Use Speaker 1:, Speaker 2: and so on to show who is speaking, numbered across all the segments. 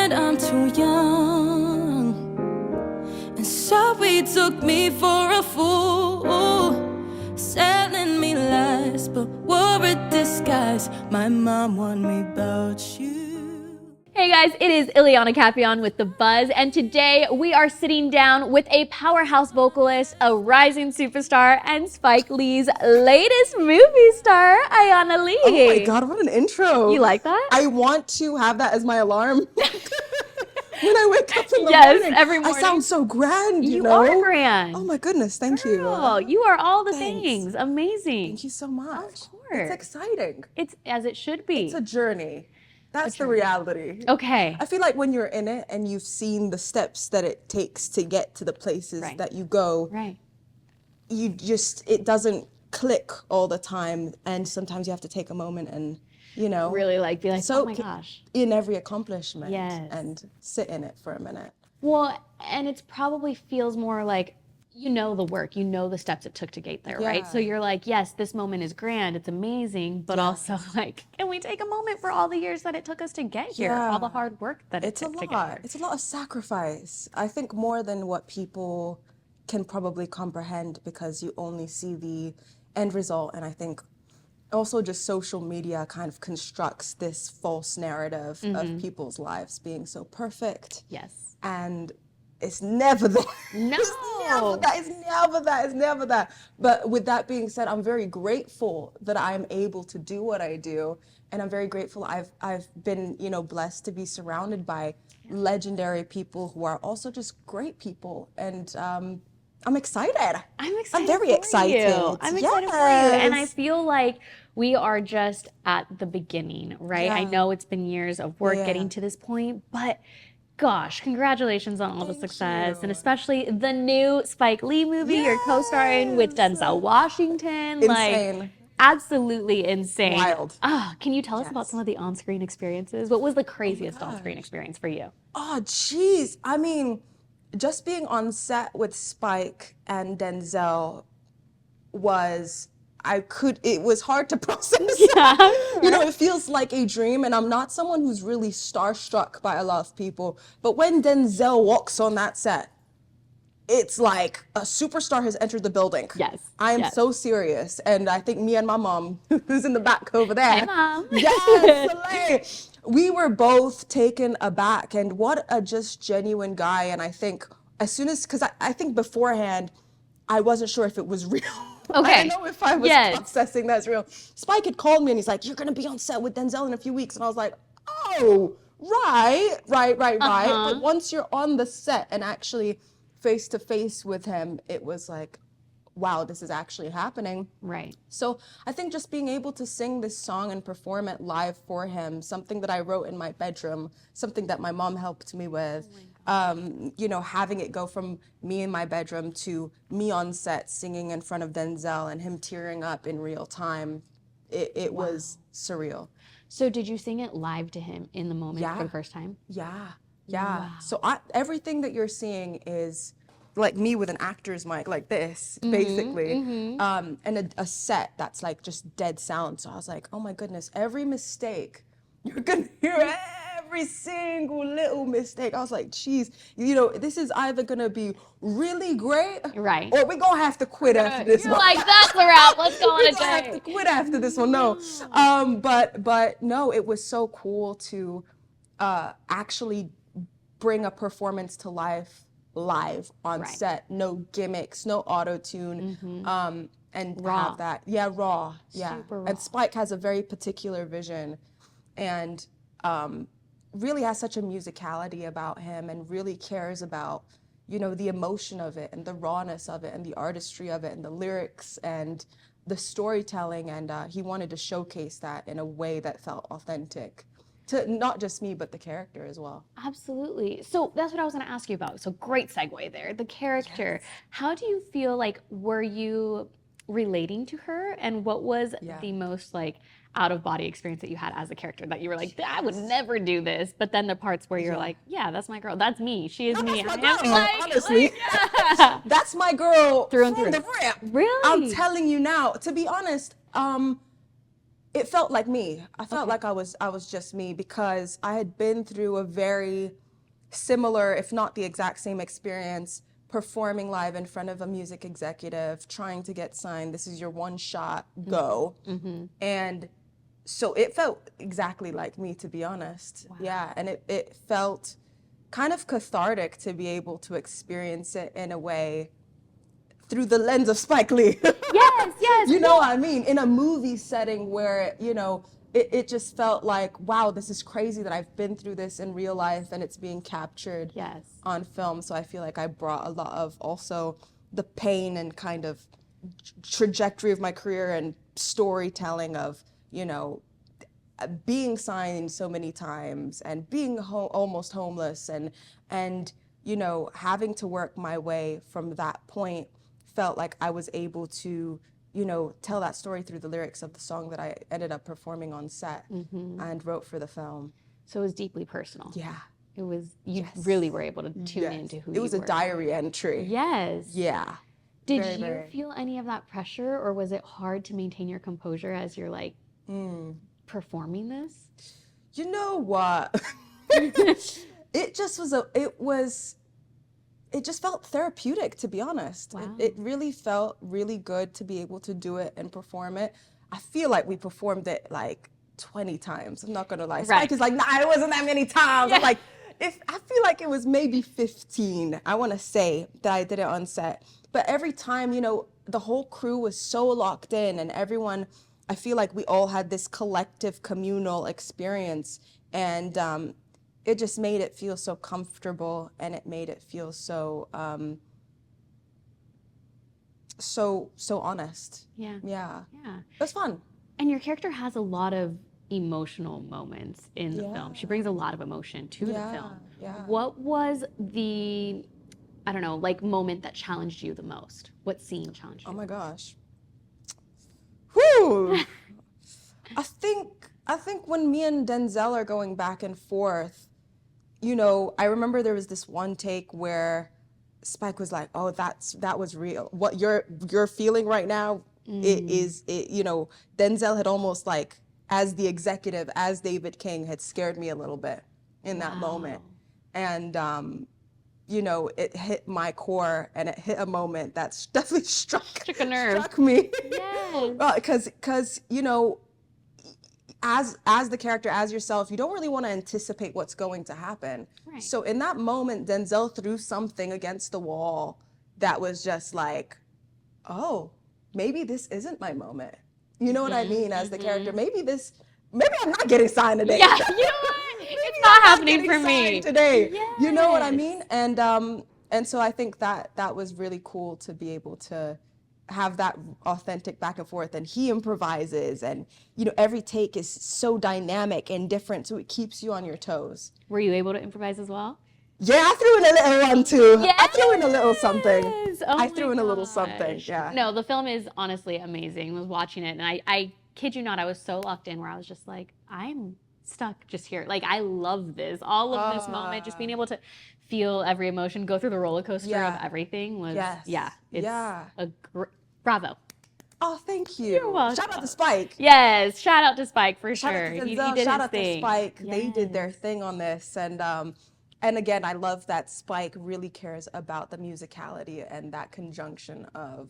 Speaker 1: said I'm too young, and so he took me for a fool, selling me lies, but wore a disguise. My mom warned me about you.
Speaker 2: Hey guys, it is Aiyana-Lee with The Buzz, and today we are sitting down with a powerhouse vocalist, a rising superstar, and Spike Lee's latest movie star, Aiyana-Lee.
Speaker 3: Oh my God, what an intro.
Speaker 2: You like that?
Speaker 3: I want to have that as my alarm. When I wake up in the
Speaker 2: yes,
Speaker 3: morning,
Speaker 2: every morning.
Speaker 3: I sound so grand, you
Speaker 2: know?
Speaker 3: You
Speaker 2: are grand.
Speaker 3: Oh my goodness, thank
Speaker 2: Girl, you are all the
Speaker 3: Thanks.
Speaker 2: things. Amazing.
Speaker 3: Thank you so much.
Speaker 2: Of course.
Speaker 3: It's exciting.
Speaker 2: It's as it should be.
Speaker 3: It's a journey. That's the reality.
Speaker 2: Okay.
Speaker 3: I feel like when you're in it and you've seen the steps that it takes to get to the places that you go, you just, it doesn't click all the time. And sometimes you have to take a moment and, you know,
Speaker 2: really like be like, oh my gosh.
Speaker 3: In every accomplishment.
Speaker 2: Yes.
Speaker 3: And sit in it for a minute.
Speaker 2: Well, and it's probably feels more like, you know the work, you know the steps it took to get there, right? So you're like, yes, this moment is grand, it's amazing, but also like, can we take a moment for all the years that it took us to get here, all the hard work that it took to get here?
Speaker 3: It's a lot of sacrifice. I think more than what people can probably comprehend because you only see the end result. And I think also just social media kind of constructs this false narrative of people's lives being so perfect.
Speaker 2: Yes.
Speaker 3: And it's never that.
Speaker 2: No.
Speaker 3: It's never that. But with that being said, I'm very grateful that I'm able to do what I do. And I'm very grateful I've been, you know, blessed to be surrounded by legendary people who are also just great people. And I'm excited. I'm very excited.
Speaker 2: I'm excited for you. And I feel like we are just at the beginning, right? I know it's been years of work getting to this point, but gosh, congratulations on all the success, and especially the new Spike Lee movie you're co-starring with Denzel Washington.
Speaker 3: Insane.
Speaker 2: Like, absolutely insane.
Speaker 3: Wild.
Speaker 2: Can you tell us about some of the on-screen experiences? What was the craziest on-screen experience for you?
Speaker 3: Oh, geez. I mean, just being on set with Spike and Denzel was... it was hard to process. You know, it feels like a dream, and I'm not someone who's really starstruck by a lot of people, but when Denzel walks on that set, it's like a superstar has entered the building.
Speaker 2: Yes.
Speaker 3: I am so serious, and I think me and my mom, who's in the back over there.
Speaker 2: Hey, Mom.
Speaker 3: Yes, we were both taken aback, and what a just genuine guy, and I think as soon as, because I think beforehand, I wasn't sure if it was real.
Speaker 2: Okay.
Speaker 3: I don't know if I was processing that's real. Spike had called me and he's like, you're going to be on set with Denzel in a few weeks. And I was like, oh, right. But once you're on the set and actually face to face with him, it was like, wow, this is actually happening.
Speaker 2: Right.
Speaker 3: So I think just being able to sing this song and perform it live for him, something that I wrote in my bedroom, something that my mom helped me with, you know, having it go from me in my bedroom to me on set singing in front of Denzel and him tearing up in real time, it was surreal.
Speaker 2: So did you sing it live to him in the moment for the first time?
Speaker 3: Yeah.
Speaker 2: Wow.
Speaker 3: So everything that you're seeing is like me with an actor's mic like this, basically, and a set that's like just dead sound. So I was like, oh my goodness, every mistake, you're gonna hear every single little mistake. I was like, geez, you know, this is either gonna be really great, or we're gonna have to quit after this one.
Speaker 2: You're like, that's a wrap, let's go on a
Speaker 3: We're gonna have to quit after this one, no. But no, it was so cool to actually bring a performance to life live on set, no gimmicks, no auto-tune, and
Speaker 2: raw.
Speaker 3: have that. Raw.
Speaker 2: Super raw.
Speaker 3: And Spike has a very particular vision and really has such a musicality about him and really cares about, you know, the emotion of it and the rawness of it and the artistry of it and the lyrics and the storytelling, and he wanted to showcase that in a way that felt authentic. To not just me, but the character as well.
Speaker 2: Absolutely. So that's what I was going to ask you about. So great segue there. The character. How do you feel like, were you relating to her? And what was the most like out of body experience that you had as a character that you were like, I would never do this? But then the parts where you're like, yeah, that's my girl. That's me. She is me.
Speaker 3: That's my girl, honestly. That's my girl
Speaker 2: through and through.
Speaker 3: The rip.
Speaker 2: Really?
Speaker 3: I'm telling you now, to be honest, it felt like me. I felt like I was just me, because I had been through a very similar, if not the exact same experience, performing live in front of a music executive, trying to get signed. This is your one shot, go. And so it felt exactly like me, to be honest.
Speaker 2: Wow.
Speaker 3: Yeah, and it felt kind of cathartic to be able to experience it in a way through the lens of Spike Lee.
Speaker 2: Yes.
Speaker 3: You know what I mean? In a movie setting where, it just felt like, wow, this is crazy that I've been through this in real life and it's being captured on film. So I feel like I brought a lot of also the pain and kind of trajectory of my career and storytelling of, being signed so many times and being almost homeless and having to work my way from that point. Felt like I was able to tell that story through the lyrics of the song that I ended up performing on set and wrote for the film.
Speaker 2: So it was deeply personal.
Speaker 3: Yeah.
Speaker 2: It was, you really were able to tune into who you were.
Speaker 3: It was a diary entry.
Speaker 2: Yes.
Speaker 3: Yeah.
Speaker 2: Did you feel any of that pressure, or was it hard to maintain your composure as you're like performing this?
Speaker 3: You know what? It just felt therapeutic, to be honest.
Speaker 2: Wow.
Speaker 3: It really felt really good to be able to do it and perform it. I feel like we performed it like 20 times. I'm not gonna lie. Spike is like, nah, it wasn't that many times. I'm like, I feel like it was maybe 15, I wanna say, that I did it on set. But every time, the whole crew was so locked in, and everyone, I feel like we all had this collective communal experience, and it just made it feel so comfortable, and it made it feel so so honest.
Speaker 2: Yeah.
Speaker 3: It was fun.
Speaker 2: And your character has a lot of emotional moments in the film. She brings a lot of emotion to the film. What was the, I don't know, like moment that challenged you the most? What scene challenged you?
Speaker 3: Oh my gosh. Whew. I think when me and Denzel are going back and forth, I remember there was this one take where Spike was like, "Oh, that was real. What you're feeling right now, Denzel had almost like, as the executive, as David King, had scared me a little bit in that moment." And it hit my core, and it hit a moment that's definitely struck
Speaker 2: a nerve.
Speaker 3: Struck me.
Speaker 2: Yes.
Speaker 3: Because as the character, as yourself, you don't really want to anticipate what's going to happen.
Speaker 2: Right.
Speaker 3: So in that moment, Denzel threw something against the wall that was just like, oh, maybe this isn't my moment. You know what I mean? As the character, maybe I'm not getting signed today.
Speaker 2: Yeah, you know what? It's not happening for me
Speaker 3: today.
Speaker 2: Yes.
Speaker 3: You know what I mean? And so I think that was really cool to be able to have that authentic back and forth, and he improvises, and every take is so dynamic and different, so it keeps you on your toes.
Speaker 2: Were you able to improvise as well?
Speaker 3: Yeah, I threw in a little one too.
Speaker 2: Yes.
Speaker 3: I threw in a little something.
Speaker 2: Oh,
Speaker 3: I threw in a little something. Yeah.
Speaker 2: No, the film is honestly amazing. I was watching it, and I kid you not, I was so locked in where I was just like, I'm stuck just here. Like, I love this. All of this moment, just being able to feel every emotion, go through the roller coaster of everything was, bravo.
Speaker 3: Oh, thank you.
Speaker 2: You're welcome.
Speaker 3: Shout out to Spike.
Speaker 2: Yes, shout out to Spike for
Speaker 3: Shout
Speaker 2: sure.
Speaker 3: out to
Speaker 2: He
Speaker 3: Denzel,
Speaker 2: did
Speaker 3: shout
Speaker 2: his
Speaker 3: out
Speaker 2: thing.
Speaker 3: to Spike.
Speaker 2: Yes.
Speaker 3: They did their thing on this, and again, I love that Spike really cares about the musicality and that conjunction of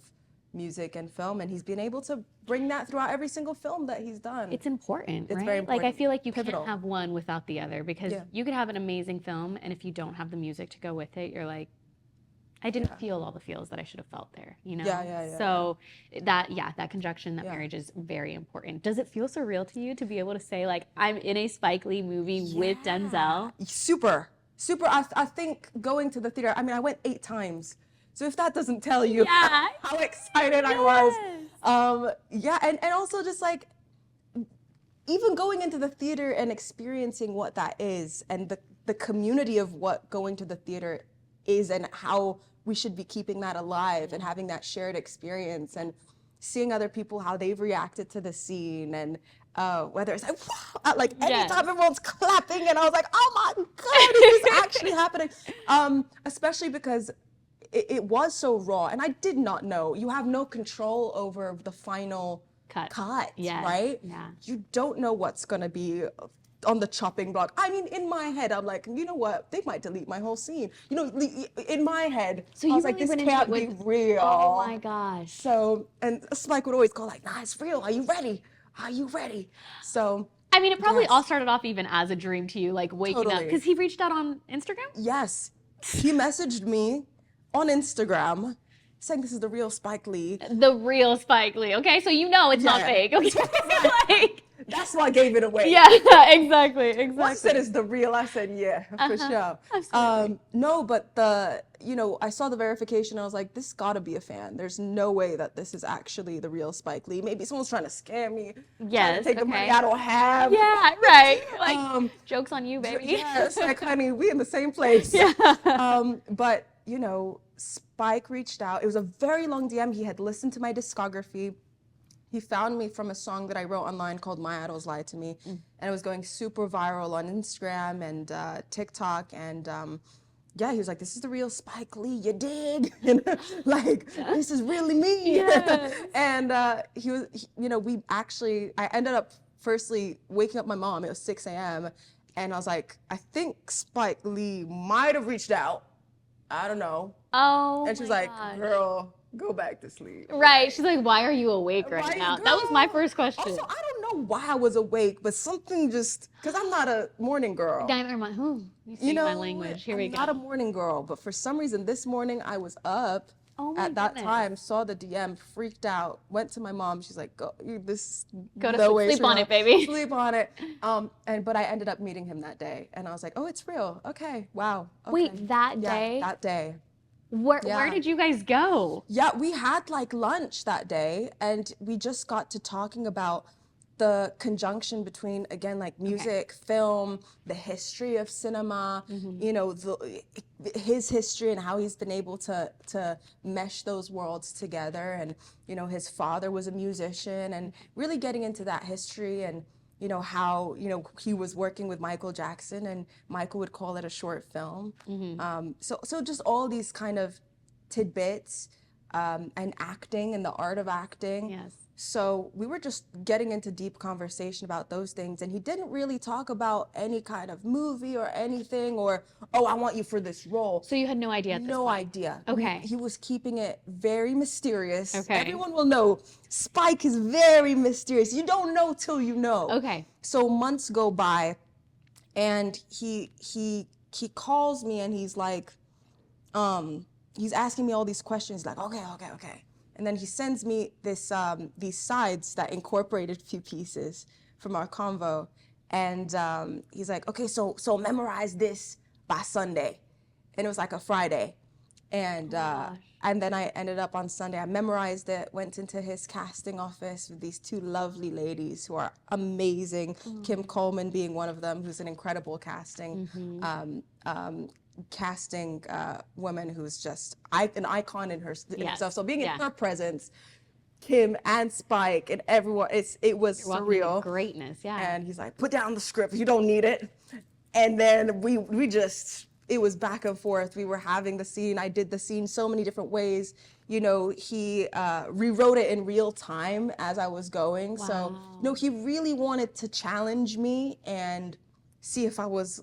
Speaker 3: music and film, and he's been able to bring that throughout every single film that he's done.
Speaker 2: It's important,
Speaker 3: It's
Speaker 2: right?
Speaker 3: very important.
Speaker 2: Like, I feel like you
Speaker 3: Pivotal.
Speaker 2: can't have one without the other, because you could have an amazing film, and if you don't have the music to go with it, you're like, I didn't feel all the feels that I should have felt there, So that conjunction, that marriage is very important. Does it feel surreal to you to be able to say, like, I'm in a Spike Lee movie with Denzel?
Speaker 3: Super. I think going to the theater, I mean, I went 8 times. So if that doesn't tell you how excited I was. And also just like, even going into the theater and experiencing what that is, and the community of what going to the theater is, and how we should be keeping that alive and having that shared experience, and seeing other people, how they've reacted to the scene, and whether it's like, anytime everyone's clapping, and I was like, oh my God, this is actually happening. Especially because it was so raw, and I did not know. You have no control over the final cut,
Speaker 2: Yes.
Speaker 3: right?
Speaker 2: Yeah.
Speaker 3: You don't know what's going to be on the chopping block. I mean, in my head, I'm like, you know what? They might delete my whole scene. You know, in my head,
Speaker 2: So
Speaker 3: I
Speaker 2: you
Speaker 3: was like,
Speaker 2: really
Speaker 3: this
Speaker 2: went into
Speaker 3: can't
Speaker 2: it
Speaker 3: be
Speaker 2: with,
Speaker 3: real.
Speaker 2: oh my gosh.
Speaker 3: So, and Spike would always go like, nah, it's real. Are you ready? Are you ready? So,
Speaker 2: I mean, it probably all
Speaker 3: yes,
Speaker 2: started off even as a dream to you, like waking up,
Speaker 3: totally.
Speaker 2: because he reached out on Instagram?
Speaker 3: Yes. He messaged me on Instagram saying this is the real Spike Lee.
Speaker 2: The real Spike Lee. Okay, so you know it's not
Speaker 3: Yeah.
Speaker 2: fake. Okay. Like,
Speaker 3: That's why I gave it away.
Speaker 2: yeah, exactly.
Speaker 3: Once I said it's the real, I said, yeah, for sure.
Speaker 2: Absolutely.
Speaker 3: No, but I saw the verification. I was like, this gotta be a fan. There's no way that this is actually the real Spike Lee. Maybe someone's trying to scam me. Trying
Speaker 2: Yes,
Speaker 3: to take the money
Speaker 2: okay.
Speaker 3: I don't have.
Speaker 2: Yeah, right. Like, joke's on you, baby.
Speaker 3: Yeah, it's like, honey, we in the same place.
Speaker 2: Yeah.
Speaker 3: But, Spike reached out. It was a very long DM. He had listened to my discography. He found me from a song that I wrote online called My Idols Lie to Me. And it was going super viral on Instagram and TikTok. And he was like, this is the real Spike Lee, you dig? This is really me.
Speaker 2: Yes.
Speaker 3: And I ended up firstly waking up my mom. It was 6 a.m. And I was like, I think Spike Lee might have reached out. I don't know.
Speaker 2: Oh,
Speaker 3: And she's
Speaker 2: my
Speaker 3: like,
Speaker 2: gosh.
Speaker 3: girl, go back to sleep.
Speaker 2: Right. She's like, why are you awake right now? That was my first question.
Speaker 3: Also, I don't know why I was awake, but something just, because I'm not a morning girl.
Speaker 2: You speak my language. Here we go.
Speaker 3: I'm not a morning girl, but for some reason this morning I was up at that time, saw the DM, freaked out, went to my mom. She's like, go to
Speaker 2: sleep on it, baby.
Speaker 3: Sleep on it. But I ended up meeting him that day, and I was like, oh, it's real. Okay, wow. Okay.
Speaker 2: Wait, that day?
Speaker 3: That day.
Speaker 2: Where did you guys go?
Speaker 3: Yeah, we had lunch that day, and we just got to talking about the conjunction between, again, music, film, the history of cinema, his history and how he's been able to mesh those worlds together. And, his father was a musician, and really getting into that history and, how, he was working with Michael Jackson, and Michael would call it a short film. So just all these kind of tidbits, and acting and the art of acting.
Speaker 2: Yes.
Speaker 3: So we were just getting into deep conversation about those things, and he didn't really talk about any kind of movie or anything, or, oh, I want you for this role.
Speaker 2: So you had no idea at this
Speaker 3: No
Speaker 2: point?
Speaker 3: idea.
Speaker 2: Okay.
Speaker 3: He was keeping it very mysterious.
Speaker 2: Okay.
Speaker 3: Everyone will know Spike is very mysterious. You don't know till you know.
Speaker 2: Okay.
Speaker 3: So months go by, and he calls me, and he's like, he's asking me all these questions, like, okay. And then he sends me these sides that incorporated a few pieces from our convo. And he's like, okay, so memorize this by Sunday. And it was like a Friday. And then I ended up on Sunday. I memorized it, went into his casting office with these two lovely ladies who are amazing. Kim Coleman being one of them, who's an incredible casting woman who's just an icon in herself. So being in her presence, Kim and Spike and everyone, it was surreal.
Speaker 2: Greatness, yeah.
Speaker 3: And he's like, put down the script, you don't need it. And then it was back and forth. We were having the scene. I did the scene so many different ways. He rewrote it in real time as I was going.
Speaker 2: Wow.
Speaker 3: So, he really wanted to challenge me and see if I was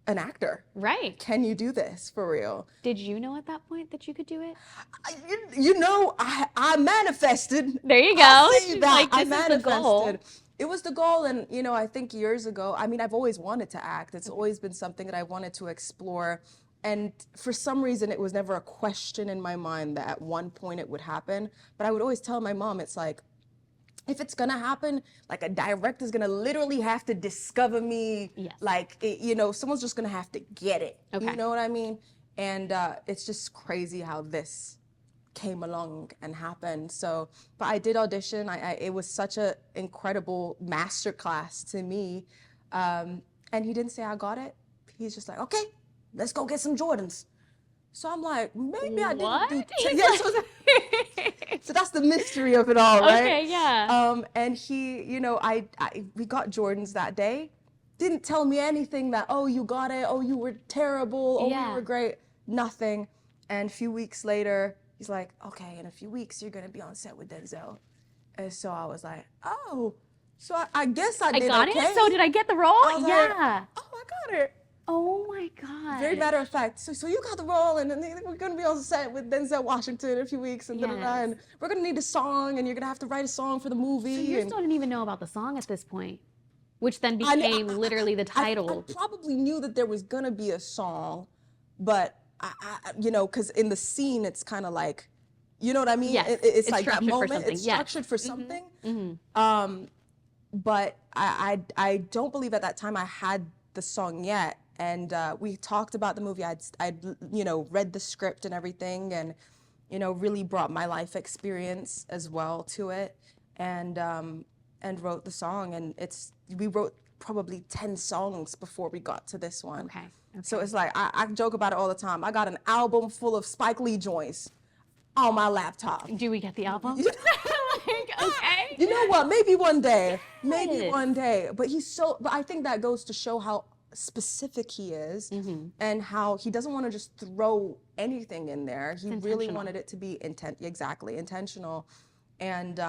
Speaker 3: an actor.
Speaker 2: Right.
Speaker 3: Can you do this for real?
Speaker 2: Did you know at that point that you could do it?
Speaker 3: I manifested.
Speaker 2: There you go.
Speaker 3: I'll say that.
Speaker 2: Like,
Speaker 3: I
Speaker 2: this
Speaker 3: manifested.
Speaker 2: is the goal.
Speaker 3: It was the goal, and I think years ago, I've always wanted to act. It's always been something that I wanted to explore. And for some reason, it was never a question in my mind that at one point it would happen. But I would always tell my mom, it's like, if it's gonna happen, like a director's gonna literally have to discover me.
Speaker 2: Yes.
Speaker 3: Someone's just gonna have to get it.
Speaker 2: Okay.
Speaker 3: You know what I mean? And it's just crazy how this came along and happened. So, but I did audition. It was such an incredible masterclass to me. And he didn't say I got it. He's just like, okay, let's go get some Jordans. So I'm like, maybe I didn't do. So that's the mystery of it all, right?
Speaker 2: Okay, yeah.
Speaker 3: And he, we got Jordans that day. Didn't tell me anything that, oh, you got it, oh, you were terrible, oh, you were great. Nothing. And a few weeks later, he's like, okay, in a few weeks, you're going to be on set with Denzel. And so I was like, oh, so I guess I did
Speaker 2: got
Speaker 3: okay.
Speaker 2: it? So did I get the role?
Speaker 3: I was like,
Speaker 2: Yeah.
Speaker 3: oh, I got it.
Speaker 2: Oh my God.
Speaker 3: Very matter of fact. So you got the role, and then we're gonna be on set with Denzel Washington in a few weeks, and and we're gonna need a song, and you're gonna have to write a song for the movie.
Speaker 2: So you still didn't even know about the song at this point, which then became literally the title.
Speaker 3: I probably knew that there was gonna be a song, but I you know, because in the scene it's kind of like, you know what I mean?
Speaker 2: Yes,
Speaker 3: It's like that
Speaker 2: structured for
Speaker 3: moment.
Speaker 2: something.
Speaker 3: It's
Speaker 2: Yes.
Speaker 3: structured for something.
Speaker 2: Mm-hmm.
Speaker 3: But I don't believe at that time I had the song yet. And we talked about the movie. I'd you know, read the script and everything, and you know, really brought my life experience as well to it, and wrote the song. And we wrote probably 10 songs before we got to this one.
Speaker 2: Okay.
Speaker 3: So it's like I joke about it all the time. I got an album full of Spike Lee joints on my laptop.
Speaker 2: Do we get the album? Like, okay.
Speaker 3: You know what? Maybe one day. Maybe one day. But but I think that goes to show how specific he is, and how he doesn't want to just throw anything in there. He really wanted it to be intentional. And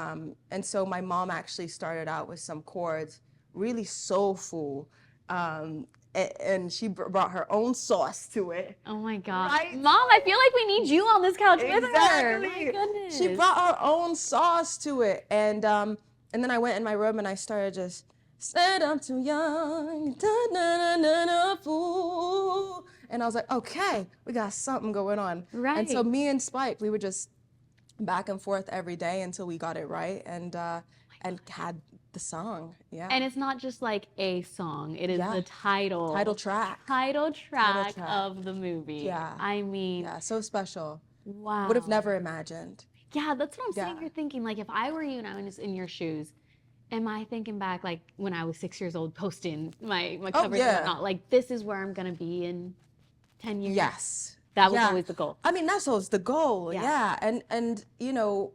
Speaker 3: so my mom actually started out with some chords, really soulful, and she brought her own sauce to it.
Speaker 2: Oh my God.
Speaker 3: Right?
Speaker 2: Mom, I feel like we need you on this couch with her.
Speaker 3: Exactly.
Speaker 2: My goodness.
Speaker 3: She brought her own sauce to it. And then I went in my room and I started just, said I'm too young, fool. And I was like, okay, we got something going on.
Speaker 2: Right.
Speaker 3: And so me and Spike, we would just back and forth every day until we got it right, and had the song. Yeah.
Speaker 2: And it's not just like a song. It is the title
Speaker 3: track.
Speaker 2: Title track of the movie.
Speaker 3: Yeah.
Speaker 2: I mean.
Speaker 3: Yeah, so special.
Speaker 2: Wow.
Speaker 3: Would have never imagined.
Speaker 2: Yeah, that's what I'm saying. You're thinking, like, if I were you and I was in your shoes, am I thinking back, like, when I was 6 years old, posting my covers and whatnot, like, this is where I'm going to be in 10 years?
Speaker 3: Yes.
Speaker 2: That was always the goal.
Speaker 3: I mean, that's always the goal. Yeah. And you know,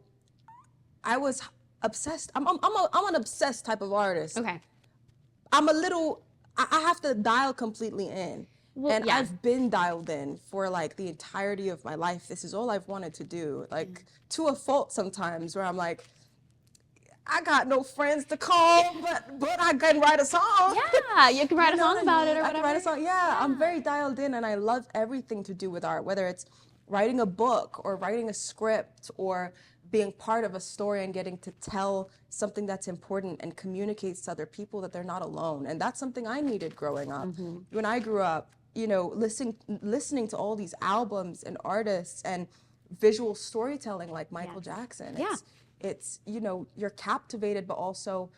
Speaker 3: I was obsessed. I'm an obsessed type of artist.
Speaker 2: Okay.
Speaker 3: I have to dial completely in.
Speaker 2: Well,
Speaker 3: and I've been dialed in for like the entirety of my life. This is all I've wanted to do. Like to a fault sometimes, where I'm like, I got no friends to call, but I can write a song.
Speaker 2: Yeah, you can write a song about it or whatever.
Speaker 3: I can write a song. Yeah, I'm very dialed in, and I love everything to do with art, whether it's writing a book or writing a script or being part of a story and getting to tell something that's important and communicates to other people that they're not alone. And that's something I needed growing up. When I grew up, you know, listening to all these albums and artists and visual storytelling like Michael Jackson. It's, you know, you're captivated, but also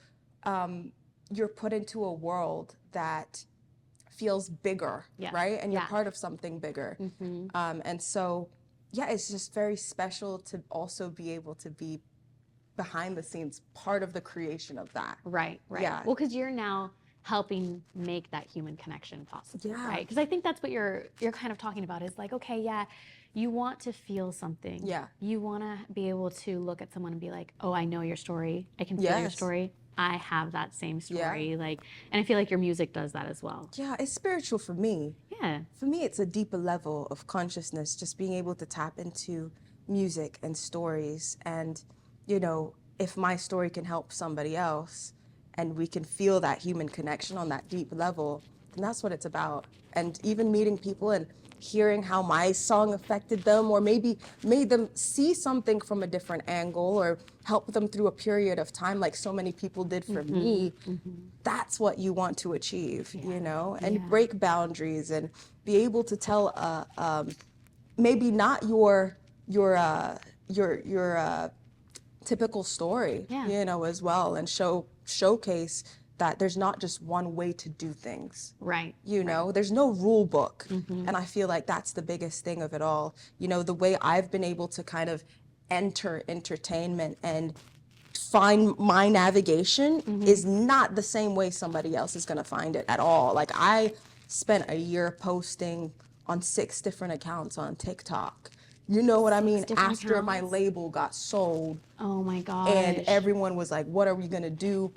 Speaker 3: you're put into a world that feels bigger, right? And you're part of something bigger. And so, yeah, it's just very special to also be able to be behind the scenes, part of the creation of that.
Speaker 2: Right.
Speaker 3: Yeah.
Speaker 2: Well, because you're now helping make that human connection possible, right? Because I think that's what you're kind of talking about is like, okay, you want to feel something.
Speaker 3: Yeah.
Speaker 2: You want to be able to look at someone and be like, oh, I know your story. I can feel your story. I have that same story. Like, and I feel like your music does that as well.
Speaker 3: Yeah, it's spiritual for me.
Speaker 2: Yeah.
Speaker 3: For me, it's a deeper level of consciousness, just being able to tap into music and stories. And, you know, if my story can help somebody else and we can feel that human connection on that deep level, then that's what it's about. And even meeting people and hearing how my song affected them or maybe made them see something from a different angle or help them through a period of time like so many people did for me, that's what you want to achieve, you know, and break boundaries and be able to tell maybe not your typical story, you know, as well, and showcase that there's not just one way to do things.
Speaker 2: Right.
Speaker 3: You know, there's no rule book. And I feel like that's the biggest thing of it all. You know, the way I've been able to kind of enter entertainment and find my navigation is not the same way somebody else is gonna find it at all. Like I spent a year posting on 6 different accounts on TikTok. You know what I mean? After my label got sold.
Speaker 2: Oh my gosh.
Speaker 3: And everyone was like, what are we gonna do?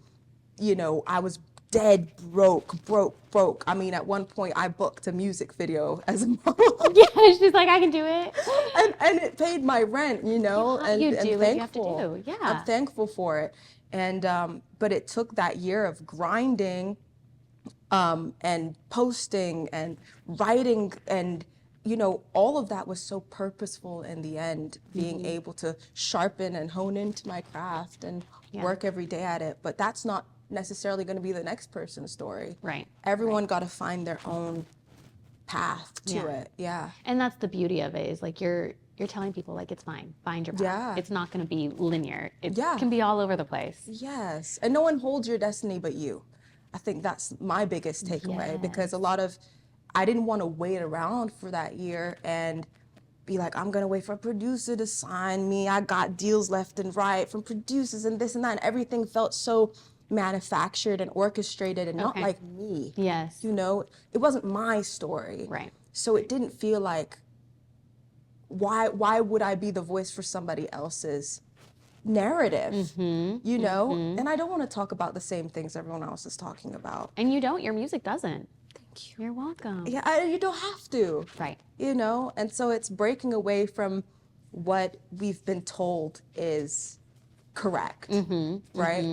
Speaker 3: You know, I was dead broke. I mean, at one point I booked a music video as a model.
Speaker 2: Yeah, she's like, I can do it.
Speaker 3: And it paid my rent, you know, and
Speaker 2: you
Speaker 3: I'm
Speaker 2: do what you have
Speaker 3: thankful.
Speaker 2: to do. Yeah.
Speaker 3: I'm thankful for it. And but it took that year of grinding and posting and writing, and you know, all of that was so purposeful in the end, being able to sharpen and hone into my craft and work every day at it. But that's not necessarily going to be the next person's story.
Speaker 2: Right.
Speaker 3: Everyone got to find their own path to it. Yeah.
Speaker 2: And that's the beauty of it, is like you're telling people like, it's fine, find your path.
Speaker 3: Yeah.
Speaker 2: It's not going to be linear. It can be all over the place.
Speaker 3: Yes. And no one holds your destiny but you. I think that's my biggest takeaway, because I didn't want to wait around for that year and be like, I'm going to wait for a producer to sign me. I got deals left and right from producers and this and that. And everything felt so manufactured and orchestrated and not like me.
Speaker 2: Yes.
Speaker 3: You know, it wasn't my story.
Speaker 2: Right.
Speaker 3: So it didn't feel like, why would I be the voice for somebody else's narrative, you know? And I don't want to talk about the same things everyone else is talking about.
Speaker 2: And you don't. Your music doesn't.
Speaker 3: Thank you.
Speaker 2: You're welcome.
Speaker 3: Yeah, you don't have to.
Speaker 2: Right.
Speaker 3: You know? And so it's breaking away from what we've been told is correct, right?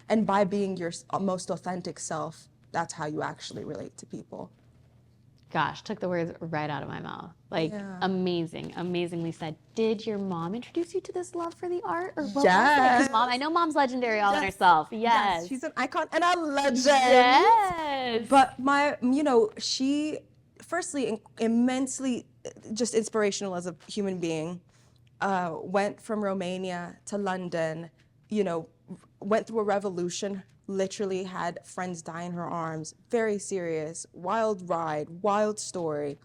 Speaker 3: And by being your most authentic self, that's how you actually relate to people.
Speaker 2: Gosh, took the words right out of my mouth. Like, amazing, amazingly said. Did your mom introduce you to this love for the art, or what was it? Because I know mom's legendary all in herself. Yes,
Speaker 3: she's an icon and a legend.
Speaker 2: Yes.
Speaker 3: But you know, she, firstly, immensely just inspirational as a human being. Went from Romania to London. You know, went through a revolution. Literally had friends die in her arms. Very serious, wild ride, wild story.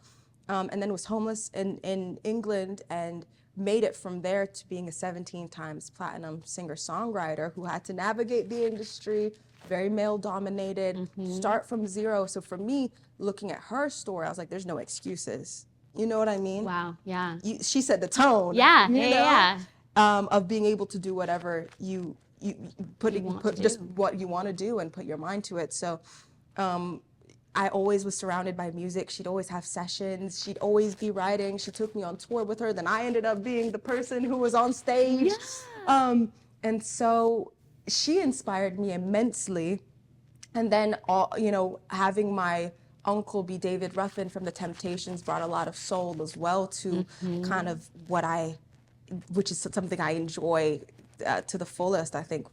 Speaker 3: And then was homeless in England and made it from there to being a 17 times platinum singer-songwriter who had to navigate the industry, very male-dominated, start from zero. So for me, looking at her story, I was like, there's no excuses. You know what I mean?
Speaker 2: Wow, yeah.
Speaker 3: She set the tone.
Speaker 2: Yeah,
Speaker 3: you know,
Speaker 2: yeah.
Speaker 3: Of being able to do whatever you put just what you want to do and put your mind to it. So I always was surrounded by music. She'd always have sessions. She'd always be writing. She took me on tour with her. Then I ended up being the person who was on stage. Yeah. And so she inspired me immensely. And then, you know, having my uncle be David Ruffin from The Temptations brought a lot of soul as well to kind of which is something I enjoy to the fullest. I think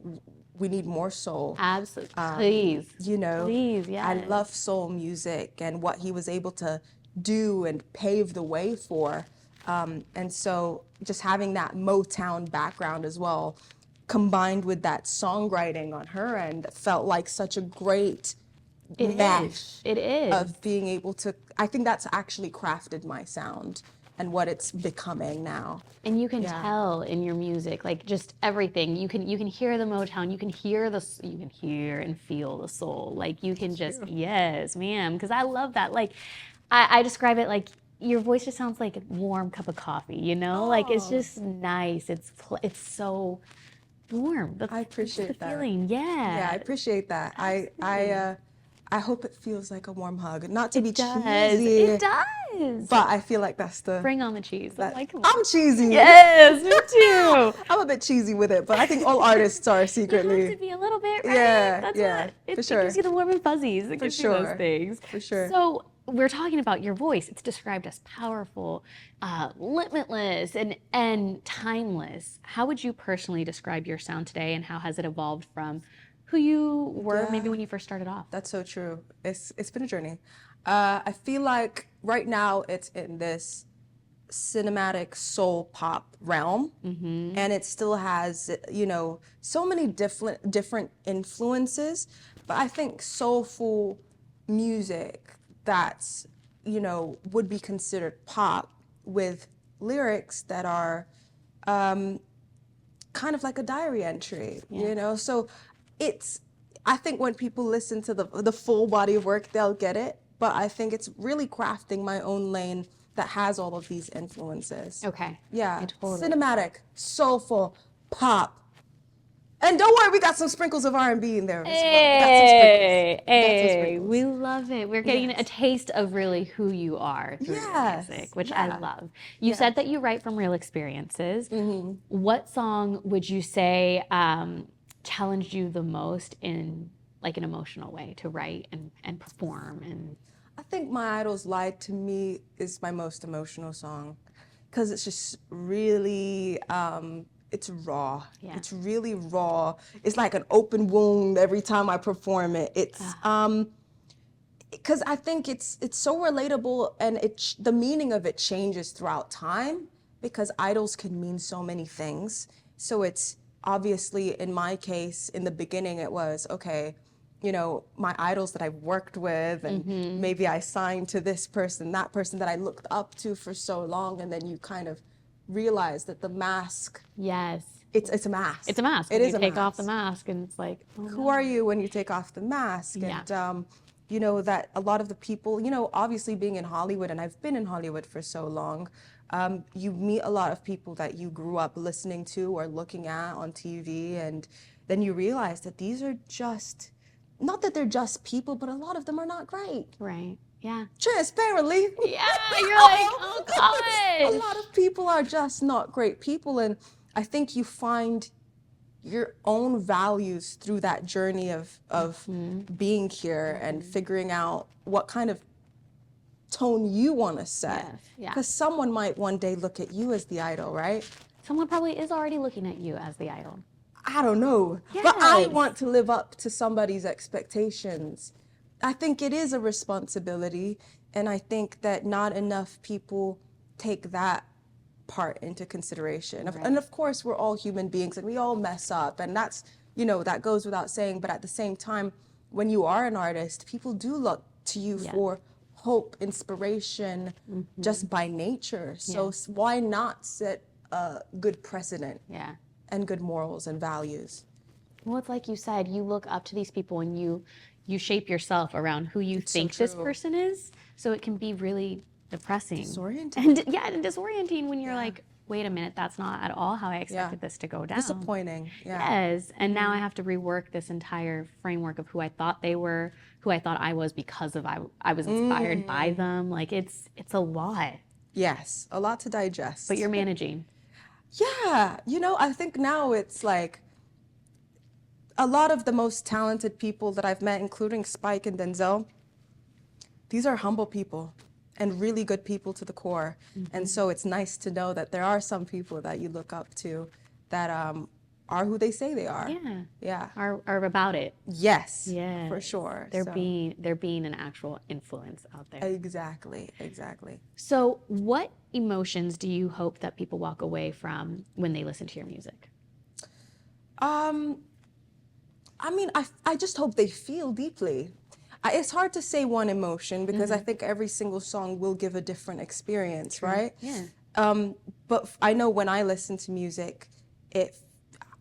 Speaker 3: we need more soul.
Speaker 2: Absolutely. Please.
Speaker 3: You know,
Speaker 2: please, yes.
Speaker 3: I love soul music and what he was able to do and pave the way for. And so just having that Motown background as well, combined with that songwriting on her end, felt like such a great match.
Speaker 2: It is.
Speaker 3: Of being able to, I think that's actually crafted my sound and what it's becoming now.
Speaker 2: And you can tell in your music, like just everything. You can hear the Motown. You can hear and feel the soul. Like you can just yes, ma'am. Because I love that. Like I describe it like your voice just sounds like a warm cup of coffee. You know, like it's just nice. It's so warm.
Speaker 3: I appreciate that
Speaker 2: feeling. Yeah,
Speaker 3: I appreciate that. I hope it feels like a warm hug. Not to be cheesy.
Speaker 2: It does.
Speaker 3: But I feel like that's the...
Speaker 2: Bring on the cheese.
Speaker 3: I'm cheesy.
Speaker 2: Yes, me too.
Speaker 3: I'm a bit cheesy with it, but I think all artists are secretly.
Speaker 2: You have to be a little bit, right?
Speaker 3: Yeah,
Speaker 2: It,
Speaker 3: for sure.
Speaker 2: It gives you the warm and fuzzies. It gives you those things.
Speaker 3: For sure.
Speaker 2: So we're talking about your voice. It's described as powerful, limitless, and timeless. How would you personally describe your sound today, and how has it evolved from who you were maybe when you first started off?
Speaker 3: That's so true. It's been a journey. I feel like right now it's in this cinematic soul pop realm, and it still has, you know, so many different influences. But I think soulful music that's, you know, would be considered pop with lyrics that are kind of like a diary entry, you know. So I think when people listen to the full body of work, they'll get it. But I think it's really crafting my own lane that has all of these influences.
Speaker 2: Okay.
Speaker 3: Yeah.
Speaker 2: Totally.
Speaker 3: Cinematic, soulful, pop, And don't worry, we got some sprinkles of R&B in there as well. We got some sprinkles. We got some sprinkles.
Speaker 2: We love it. We're getting a taste of really who you are through your
Speaker 3: Yes.
Speaker 2: music, which
Speaker 3: Yeah.
Speaker 2: I love. You said that you write from real experiences. What song would you say challenged you the most in like an emotional way to write and perform? And
Speaker 3: I think My Idols Lied to Me is my most emotional song because it's just really, it's raw.
Speaker 2: Yeah.
Speaker 3: It's really raw. It's like an open wound every time I perform it. It's, because I think it's so relatable, and the meaning of it changes throughout time because idols can mean so many things. So it's obviously, in my case, in the beginning, it was, okay, you know, my idols that I've worked with, and maybe I signed to this person, that person that I looked up to for so long, and then you kind of realize that the mask,
Speaker 2: yes,
Speaker 3: it's a mask.
Speaker 2: it's a mask.
Speaker 3: It
Speaker 2: When
Speaker 3: is
Speaker 2: you
Speaker 3: a
Speaker 2: take off
Speaker 3: mask.
Speaker 2: the mask, and it's like, oh,
Speaker 3: Who
Speaker 2: no.
Speaker 3: are you when you take off the mask?
Speaker 2: Yeah.
Speaker 3: And you know, that a lot of the people, you know, obviously being in Hollywood, and I've been in Hollywood for so long, you meet a lot of people that you grew up listening to or looking at on TV, and then you realize that these are just, not that they're just people, but a lot of them are not great.
Speaker 2: Right. Yeah.
Speaker 3: Transparently.
Speaker 2: Yeah, you're like, oh
Speaker 3: A
Speaker 2: gosh.
Speaker 3: lot of people are just not great people, and I think you find your own values through that journey of being here and figuring out what kind of tone you want to set.
Speaker 2: Yes, yeah.
Speaker 3: Because someone might one day look at you as the idol, right?
Speaker 2: Someone probably is already looking at you as the idol.
Speaker 3: I don't know. But I
Speaker 2: Yes.
Speaker 3: want to live up to somebody's expectations. I think it is a responsibility, and I think that not enough people take that part into consideration. And of course, we're all human beings and we all mess up, and that's, you know, that goes without saying. But at the same time, when you are an artist, people do look to you for hope, inspiration, just by nature. So why not set a good precedent and good morals and values?
Speaker 2: Well, it's like you said, you look up to these people and you shape yourself around who you think this person is. So it can be really depressing.
Speaker 3: Disorienting.
Speaker 2: And disorienting when you're like, wait a minute, that's not at all how I expected this to go down.
Speaker 3: Disappointing.
Speaker 2: Yes. And now I have to rework this entire framework of who I thought they were, who I thought I was because of I was inspired by them. Like it's a lot.
Speaker 3: Yes, a lot to digest.
Speaker 2: But you're managing.
Speaker 3: Yeah, you know, I think now it's like a lot of the most talented people that I've met, including Spike and Denzel, these are humble people and really good people to the core. And so it's nice to know that there are some people that you look up to that are who they say they are.
Speaker 2: Yeah.
Speaker 3: Yeah.
Speaker 2: Are about it.
Speaker 3: Yes.
Speaker 2: Yeah.
Speaker 3: For sure.
Speaker 2: They're being an actual influence out there.
Speaker 3: Exactly. Exactly.
Speaker 2: So what emotions do you hope that people walk away from when they listen to your music?
Speaker 3: I mean, I just hope they feel deeply. It's hard to say one emotion because I think every single song will give a different experience, right?
Speaker 2: Yeah.
Speaker 3: But I know when I listen to music,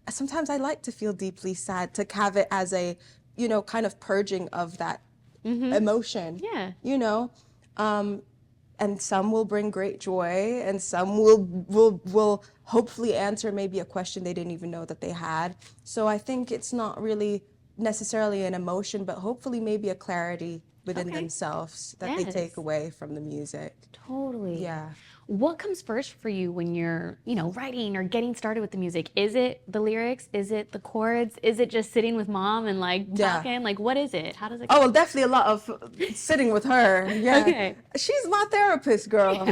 Speaker 3: sometimes I like to feel deeply sad, to have it as a, you know, kind of purging of that emotion.
Speaker 2: Yeah.
Speaker 3: You know, and some will bring great joy, and some will hopefully answer maybe a question they didn't even know that they had. So I think it's not really necessarily an emotion, but hopefully maybe a clarity within themselves that they take away from the music.
Speaker 2: Totally.
Speaker 3: Yeah.
Speaker 2: What comes first for you when you're, you know, writing or getting started with the music? Is it the lyrics? Is it the chords? Is it just sitting with mom and like talking? Like, what is it? How does it go?
Speaker 3: Oh, well, definitely a lot of sitting with her. Yeah.
Speaker 2: Okay.
Speaker 3: She's my therapist, girl.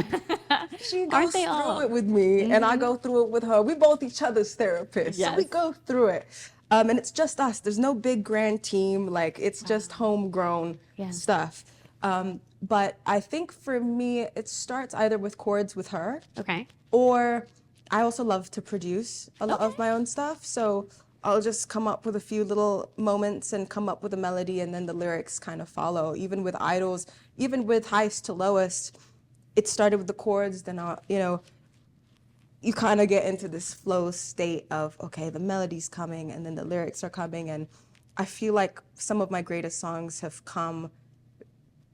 Speaker 3: She goes through it with me, and I go through it with her. We both each other's therapists. So we go through it. And it's just us. There's no big grand team. Like, it's just homegrown stuff. But I think for me, it starts either with chords with her.
Speaker 2: Okay.
Speaker 3: Or I also love to produce a lot of my own stuff. So I'll just come up with a few little moments and come up with a melody, and then the lyrics kind of follow. Even with Idols, even with Highest to Lowest, it started with the chords, then you know, you kind of get into this flow state of, okay, the melody's coming and then the lyrics are coming. And I feel like some of my greatest songs have come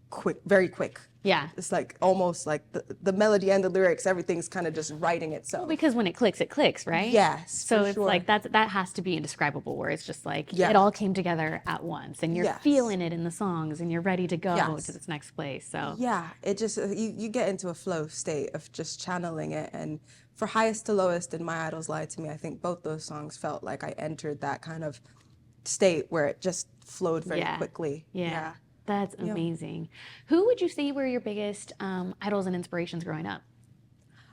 Speaker 3: quick, very quick.
Speaker 2: Yeah.
Speaker 3: It's like almost like the melody and the lyrics, everything's kind of just writing itself.
Speaker 2: Well, because when it clicks, right?
Speaker 3: Yes.
Speaker 2: So
Speaker 3: for
Speaker 2: it's
Speaker 3: sure.
Speaker 2: like that has to be indescribable, where it's just like
Speaker 3: Yeah.
Speaker 2: it all came together at once, and you're
Speaker 3: Yes.
Speaker 2: feeling it in the songs, and you're ready to go
Speaker 3: Yes.
Speaker 2: to this next place. So
Speaker 3: Yeah, it just you get into a flow state of just channeling it. And for Highest to Lowest and My Idols Lie to Me, I think both those songs felt like I entered that kind of state where it just flowed very quickly.
Speaker 2: Yeah. That's amazing. Who would you say were your biggest idols and inspirations growing up?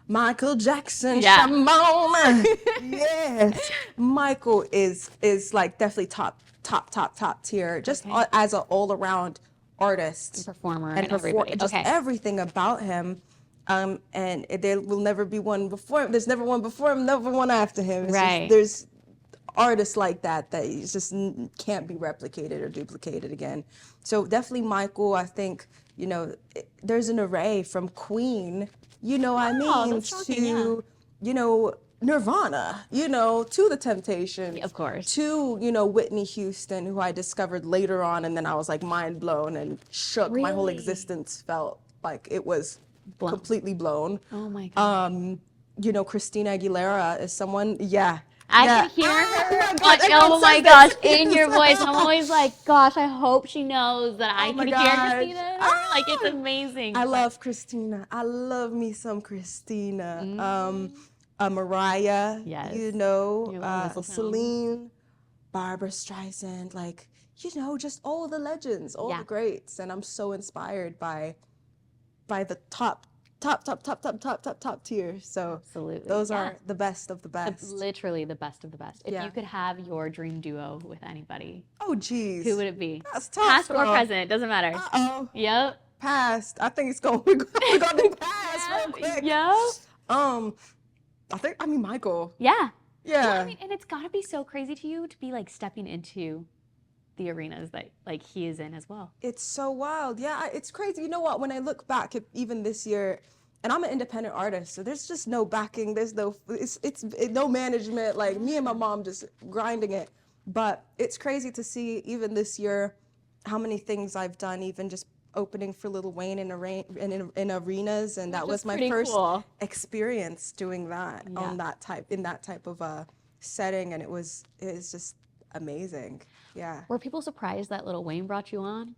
Speaker 3: Michael Jackson,
Speaker 2: Yeah.
Speaker 3: Shimon. Yes, Michael is like definitely top tier. Just as an all around artist,
Speaker 2: Performer and everybody.
Speaker 3: just everything about him. And there will never be one before him. There's never one before him, never one after him. It's
Speaker 2: Right.
Speaker 3: Just, there's artists like that you just can't be replicated or duplicated again. So definitely Michael. I think there's an array from Queen.
Speaker 2: that's shocking,
Speaker 3: To Nirvana. To The Temptations.
Speaker 2: Of course.
Speaker 3: To Whitney Houston, who I discovered later on, and then I was like mind blown and shook. My whole
Speaker 2: Really?
Speaker 3: existence felt like it was
Speaker 2: Blown.
Speaker 3: completely blown.
Speaker 2: Oh my God.
Speaker 3: Christina Aguilera is someone,
Speaker 2: I can hear her.
Speaker 3: Oh my
Speaker 2: Oh my
Speaker 3: God, everyone says
Speaker 2: gosh,
Speaker 3: that.
Speaker 2: in your voice. I'm always like, gosh, I hope she knows that I
Speaker 3: my
Speaker 2: can hear
Speaker 3: gosh.
Speaker 2: Christina. in her. Like, it's amazing.
Speaker 3: I love Christina. I love me some Christina. Mariah,
Speaker 2: Yes. Mistletoe.
Speaker 3: Celine, Barbara Streisand, like, just all the legends, all the greats. And I'm so inspired by the top tier. So
Speaker 2: Absolutely.
Speaker 3: those are the best of the best.
Speaker 2: Literally the best of the best. If you could have your dream duo with anybody,
Speaker 3: Oh, geez.
Speaker 2: who would it be?
Speaker 3: That's tough,
Speaker 2: Past or
Speaker 3: girl.
Speaker 2: present, doesn't matter.
Speaker 3: Uh-oh.
Speaker 2: Yep.
Speaker 3: Past. I think we're going to pass real quick.
Speaker 2: Yep.
Speaker 3: I mean, Michael.
Speaker 2: Yeah.
Speaker 3: Yeah.
Speaker 2: Well, I mean, and it's got to be so crazy to you to be like stepping into the arenas that like he is in as well.
Speaker 3: It's so wild. Yeah, it's crazy. You know what? When I look back at even this year, and I'm an independent artist, so there's just no backing. There's it's no management. Like me and my mom just grinding it. But it's crazy to see even this year how many things I've done, even just opening for Lil Wayne in arenas, and that was my first experience doing that in that type of a setting, and it's just amazing. Yeah.
Speaker 2: Were people surprised that Lil Wayne brought you on?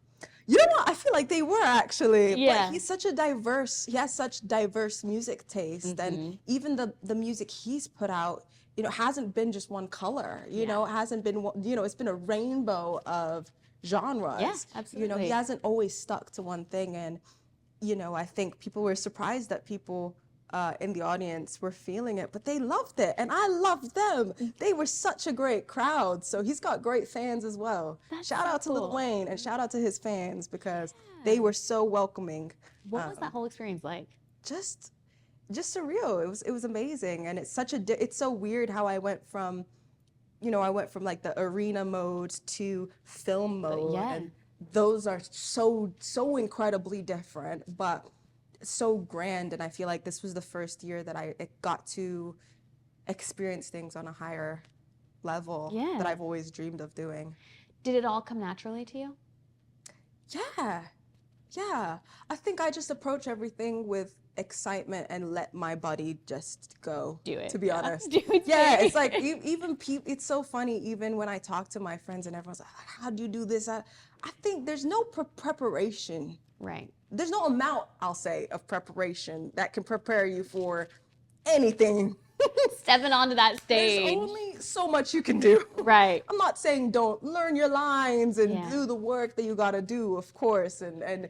Speaker 3: You know what? I feel like they were actually.
Speaker 2: Yeah.
Speaker 3: But he has such diverse music taste, and even the music he's put out, hasn't been just one color. It hasn't been it's been a rainbow of genres.
Speaker 2: Yeah, absolutely.
Speaker 3: He hasn't always stuck to one thing, and I think people were surprised that people in the audience were feeling it, but they loved it, and I loved them. They were such a great crowd, so he's got great fans as well. Shout out to Lil Wayne, and shout out to his fans, because they were so welcoming.
Speaker 2: What was that whole experience like?
Speaker 3: Just surreal. It was amazing, and it's so weird how I went from like the arena mode to film mode, and those are so incredibly different, but so grand. And I feel like this was the first year that I got to experience things on a higher level that I've always dreamed of doing.
Speaker 2: Did it all come naturally to you?
Speaker 3: Yeah. I think I just approach everything with excitement and let my body just go.
Speaker 2: Do it.
Speaker 3: To be honest.
Speaker 2: Do it.
Speaker 3: Yeah, it's like even people. It's so funny. Even when I talk to my friends and everyone's like, "How do you do this?" I think there's no preparation.
Speaker 2: Right.
Speaker 3: There's no amount, I'll say, of preparation that can prepare you for anything.
Speaker 2: Stepping onto that stage.
Speaker 3: There's only so much you can do.
Speaker 2: Right.
Speaker 3: I'm not saying don't learn your lines and do the work that you got to do, of course, and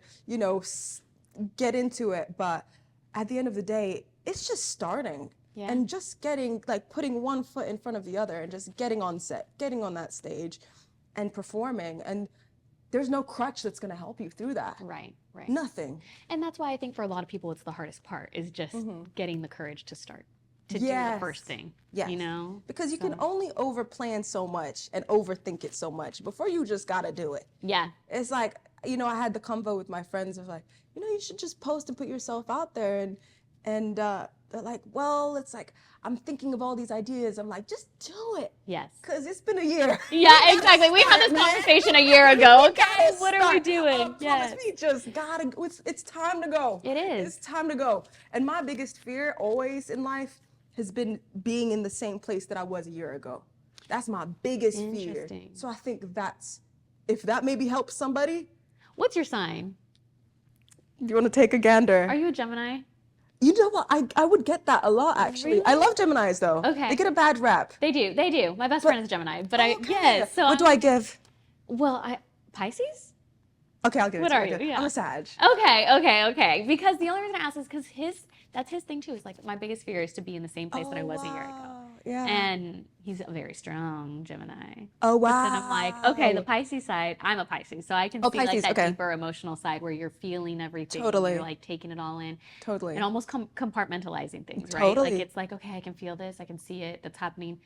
Speaker 3: get into it. But at the end of the day, it's just starting and just putting one foot in front of the other and just getting on set, getting on that stage and performing. And there's no crutch that's going to help you through that.
Speaker 2: Right.
Speaker 3: Nothing.
Speaker 2: And that's why I think for a lot of people, it's the hardest part, is just getting the courage to start, to do the first thing,
Speaker 3: Because you can only overplan so much and overthink it so much before you just got to do it.
Speaker 2: Yeah.
Speaker 3: It's like, I had the convo with my friends of like, you should just post and put yourself out there. And they're like, well, it's like, I'm thinking of all these ideas. I'm like, just do it.
Speaker 2: Yes.
Speaker 3: Because it's been a year.
Speaker 2: Yeah, exactly. We had this conversation a year ago. Okay, what are we doing?
Speaker 3: Promise me, just gotta, it's time to go.
Speaker 2: It is.
Speaker 3: It's time to go. And my biggest fear always in life has been being in the same place that I was a year ago. That's my biggest fear. So I think if that maybe helps somebody.
Speaker 2: What's your sign?
Speaker 3: Do you want to take a gander?
Speaker 2: Are you a Gemini?
Speaker 3: You know what? I would get that a lot, actually.
Speaker 2: Really?
Speaker 3: I love Geminis, though.
Speaker 2: Okay.
Speaker 3: They get a bad rap.
Speaker 2: They do. My best friend is a Gemini, but yes. So
Speaker 3: what do I give?
Speaker 2: Well, Pisces?
Speaker 3: Okay, I'll give it
Speaker 2: what
Speaker 3: to
Speaker 2: are
Speaker 3: you.
Speaker 2: you? Yeah.
Speaker 3: I'm a Sag.
Speaker 2: Okay. Because the only reason I ask is because that's his thing too. Is like my biggest fear is to be in the same place that I was a year ago.
Speaker 3: Yeah.
Speaker 2: And he's a very strong Gemini.
Speaker 3: Oh, wow.
Speaker 2: But then I'm like, okay, the Pisces side, I'm a Pisces, so I can see
Speaker 3: Pisces,
Speaker 2: like that deeper emotional side where you're feeling everything.
Speaker 3: Totally.
Speaker 2: You're like taking it all in.
Speaker 3: Totally.
Speaker 2: And almost compartmentalizing things, right?
Speaker 3: Totally.
Speaker 2: Like it's like, okay, I can feel this, I can see it, that's happening.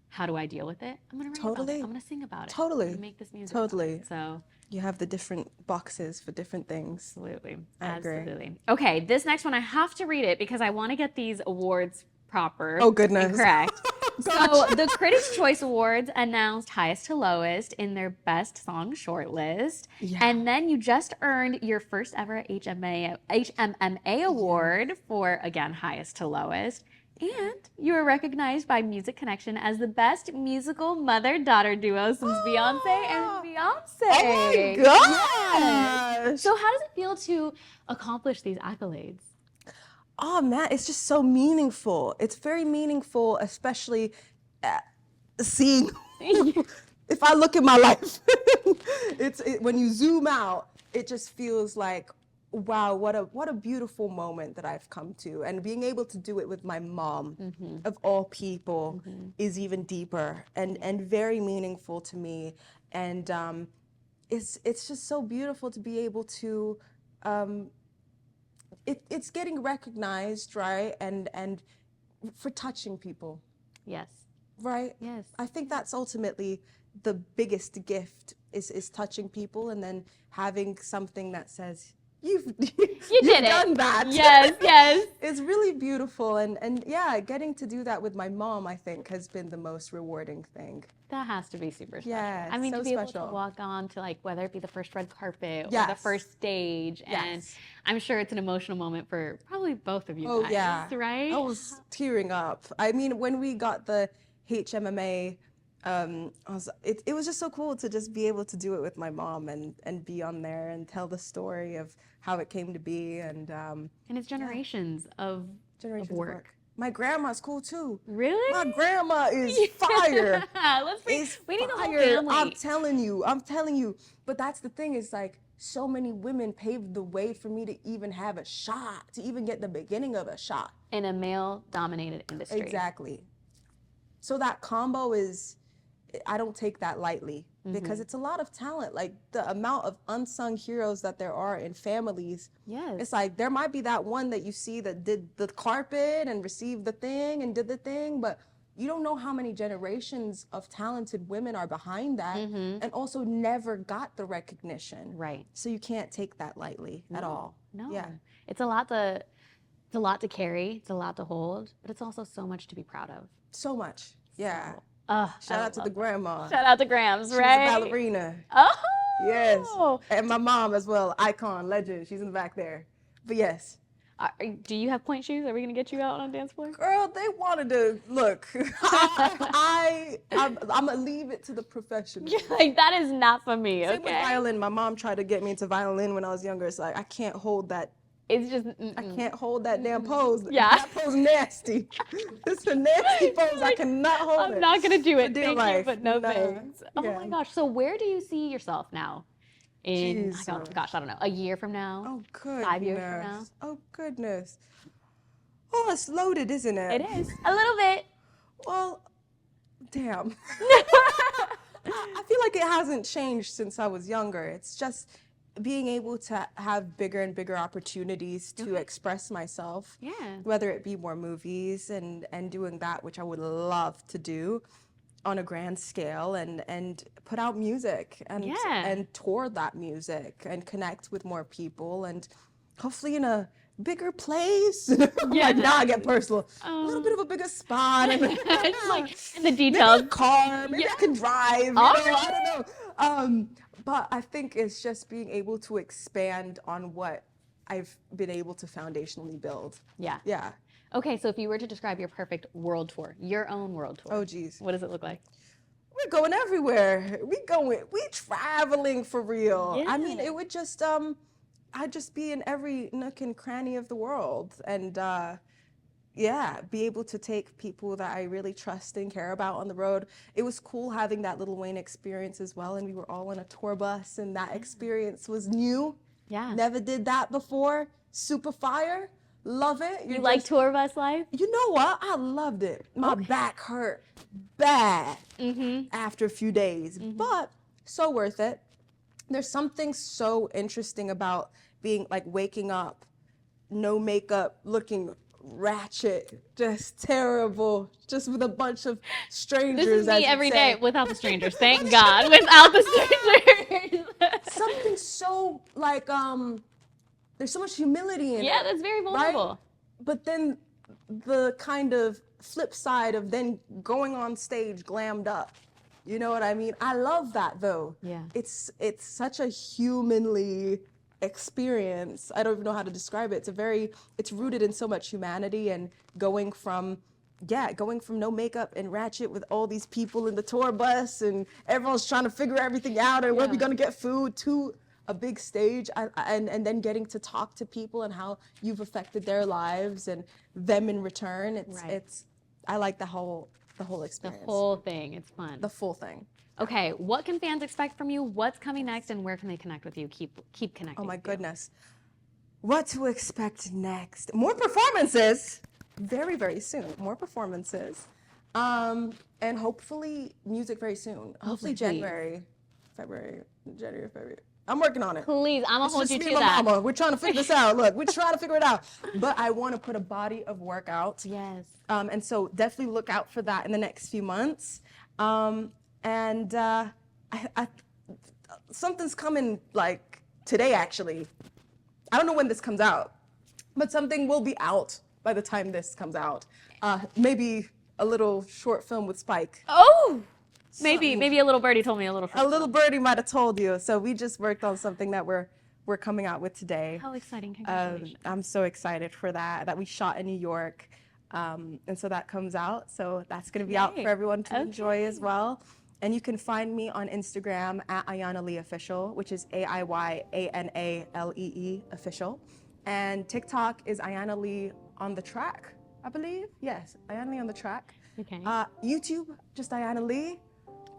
Speaker 2: How do I deal with it? I'm gonna write about it. I'm gonna sing about it.
Speaker 3: Totally.
Speaker 2: I'm gonna make this music.
Speaker 3: Totally.
Speaker 2: So
Speaker 3: you have the different boxes for different things.
Speaker 2: Absolutely.
Speaker 3: I agree.
Speaker 2: Absolutely. Okay, this next one I have to read it because I want to get these awards proper.
Speaker 3: Oh, goodness.
Speaker 2: And correct. So the Critics' Choice Awards announced highest to lowest in their best song shortlist.
Speaker 3: Yeah.
Speaker 2: And then you just earned your first ever HMMA award for, again, highest to lowest. And you were recognized by Music Connection as the best musical mother-daughter duo since Beyonce and Beyonce.
Speaker 3: Oh my gosh!
Speaker 2: Yes. So how does it feel to accomplish these accolades?
Speaker 3: Oh man, it's just so meaningful. It's very meaningful, especially seeing. If I look at my life, when you zoom out, it just feels like, wow, what a beautiful moment that I've come to, and being able to do it with my mom, of all people, is even deeper and very meaningful to me, and it's just so beautiful to be able to. It's getting recognized, right, and for touching people.
Speaker 2: Yes.
Speaker 3: Right.
Speaker 2: Yes.
Speaker 3: I think that's ultimately the biggest gift is touching people, and then having something that says, You've done that.
Speaker 2: Yes.
Speaker 3: It's really beautiful, and yeah, getting to do that with my mom, I think, has been the most rewarding thing.
Speaker 2: That has to be super special.
Speaker 3: Yeah,
Speaker 2: I mean,
Speaker 3: so
Speaker 2: to be
Speaker 3: special.
Speaker 2: able to walk on to, like, whether it be the first red carpet or
Speaker 3: Yes.
Speaker 2: the first stage, and I'm sure it's an emotional moment for probably both of you guys, right?
Speaker 3: I was tearing up. I mean, when we got the HMMA, it was just so cool to just be able to do it with my mom and be on there and tell the story of how it came to be, and
Speaker 2: it's generations of work.
Speaker 3: My grandma's cool too.
Speaker 2: Really?
Speaker 3: My grandma is fire.
Speaker 2: We need the whole
Speaker 3: fire.
Speaker 2: family.
Speaker 3: I'm telling you. But that's the thing, is like, so many women paved the way for me to even have a shot, to even get the beginning of a shot.
Speaker 2: In a male-dominated industry.
Speaker 3: Exactly. So that combo is, I don't take that lightly, because it's a lot of talent. Like, the amount of unsung heroes that there are in families.
Speaker 2: Yes.
Speaker 3: It's like, there might be that one that you see that did the carpet and received the thing and did the thing, but you don't know how many generations of talented women are behind that, and also never got the recognition.
Speaker 2: Right.
Speaker 3: So you can't take that lightly at all.
Speaker 2: No.
Speaker 3: Yeah.
Speaker 2: It's a lot to carry, it's a lot to hold, but it's also so much to be proud of.
Speaker 3: So much. Yeah.
Speaker 2: Shout
Speaker 3: out to the grandma.
Speaker 2: Shout out to Grams,
Speaker 3: She's
Speaker 2: right?
Speaker 3: a ballerina.
Speaker 2: Oh!
Speaker 3: Yes. And my mom as well, icon, legend. She's in the back there. But yes.
Speaker 2: Do you have point shoes? Are we going to get you out on a dance floor?
Speaker 3: Girl, they wanted to, look, I'm going to leave it to the professionals.
Speaker 2: Like, that is not for me,
Speaker 3: Same with
Speaker 2: okay?
Speaker 3: violin. My mom tried to get me into violin when I was younger. It's like, I can't hold that.
Speaker 2: It's just,
Speaker 3: I can't hold that damn pose.
Speaker 2: Yeah.
Speaker 3: That pose nasty. It's a nasty pose. I cannot hold it.
Speaker 2: I'm not going to do it.
Speaker 3: dear
Speaker 2: Thank
Speaker 3: life.
Speaker 2: you, but no
Speaker 3: Nah.
Speaker 2: thanks. Oh my gosh. So where do you see yourself now? In,
Speaker 3: Jesus.
Speaker 2: I don't know, a year from now?
Speaker 3: Oh, goodness.
Speaker 2: 5 years from now?
Speaker 3: Oh, goodness. Oh, it's loaded, isn't it?
Speaker 2: It is. A little bit.
Speaker 3: Well, damn. I feel like it hasn't changed since I was younger. It's just being able to have bigger and bigger opportunities to express myself.
Speaker 2: Yeah.
Speaker 3: Whether it be more movies and doing that, which I would love to do on a grand scale, and put out music and tour that music and connect with more people, and hopefully in a bigger place.
Speaker 2: Yeah.
Speaker 3: Like, now I get personal. A little bit of a bigger spot. And
Speaker 2: It's like in the
Speaker 3: maybe
Speaker 2: details.
Speaker 3: a car. Maybe I can drive. You know, I don't know. But I think it's just being able to expand on what I've been able to foundationally build.
Speaker 2: Yeah.
Speaker 3: Yeah.
Speaker 2: Okay, so if you were to describe your perfect world tour, your own world tour.
Speaker 3: Oh, geez.
Speaker 2: What does it look like?
Speaker 3: We're going everywhere. We traveling for real.
Speaker 2: Yeah.
Speaker 3: I mean, it would just, I'd just be in every nook and cranny of the world. And yeah, be able to take people that I really trust and care about on the road. It was cool having that Lil Wayne experience as well. And we were all on a tour bus and that experience was new.
Speaker 2: Yeah.
Speaker 3: Never did that before. Super fire. Love it.
Speaker 2: You like tour bus life?
Speaker 3: You know what? I loved it. My back hurt bad after a few days, but so worth it. There's something so interesting about being like waking up, no makeup, looking ratchet, just terrible, just with a bunch of strangers.
Speaker 2: This is me every day without the strangers. Thank God, without the strangers.
Speaker 3: Something so like there's so much humility in it.
Speaker 2: Yeah, that's very vulnerable.
Speaker 3: Right? But then the kind of flip side of then going on stage glammed up. You know what I mean? I love that though.
Speaker 2: Yeah.
Speaker 3: It's such a humanly experience. I don't even know how to describe it. It's rooted in so much humanity and going from no makeup and ratchet with all these people in the tour bus and everyone's trying to figure everything out and where we gonna get food to a big stage and then getting to talk to people and how you've affected their lives and them in return. I like the whole experience.
Speaker 2: The whole thing. It's fun.
Speaker 3: The full thing.
Speaker 2: Okay, what can fans expect from you? What's coming next, and where can they connect with you? Keep connecting.
Speaker 3: Oh my
Speaker 2: with you.
Speaker 3: goodness. What to expect next? More performances. Very, very soon. More performances. And hopefully music very soon. Hopefully January, February. I'm working on it.
Speaker 2: Please, I'm gonna hold you to that.
Speaker 3: My mama. We're trying to figure this out. Look, we're trying to figure it out. But I want to put a body of work out.
Speaker 2: Yes.
Speaker 3: And so definitely look out for that in the next few months. Something's coming like today, actually. I don't know when this comes out, but something will be out by the time this comes out. Maybe a little short film with Spike.
Speaker 2: Oh! Maybe a little birdie told me a little.
Speaker 3: A little birdie might have told you. So we just worked on something that we're coming out with today.
Speaker 2: How exciting! Congratulations!
Speaker 3: I'm so excited for that we shot in New York, and so that comes out. So that's going to be out for everyone to enjoy as well. And you can find me on Instagram at Aiyana-Lee Official, which is AIYANALEE Official, and TikTok is Aiyana-Lee on the track, I believe. Yes, Aiyana-Lee on the track.
Speaker 2: Okay.
Speaker 3: YouTube, just Aiyana-Lee.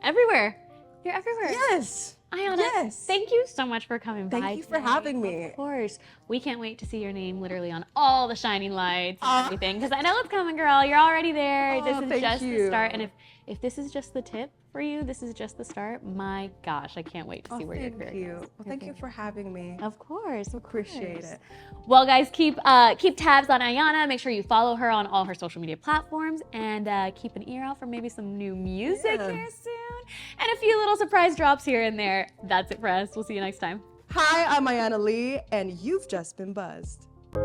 Speaker 2: Everywhere. You're everywhere.
Speaker 3: Yes.
Speaker 2: Aiyana,
Speaker 3: yes.
Speaker 2: Thank you so much for coming by.
Speaker 3: Thank you for having me.
Speaker 2: Of course. We can't wait to see your name literally on all the shining lights and everything, because I know it's coming, girl. You're already there. This is just the start. And if this is just the tip for you, this is just the start, my gosh, I can't wait to see where your career goes.
Speaker 3: Well, thank you for having me.
Speaker 2: Of course.
Speaker 3: Appreciate it.
Speaker 2: Well, guys, keep tabs on Aiyana. Make sure you follow her on all her social media platforms, and keep an ear out for maybe some new music here soon, and a few little surprise drops here and there. That's it for us. We'll see you next time.
Speaker 3: Hi, I'm Aiyana-Lee, and you've just been buzzed.
Speaker 1: You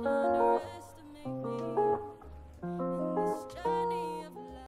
Speaker 1: underestimate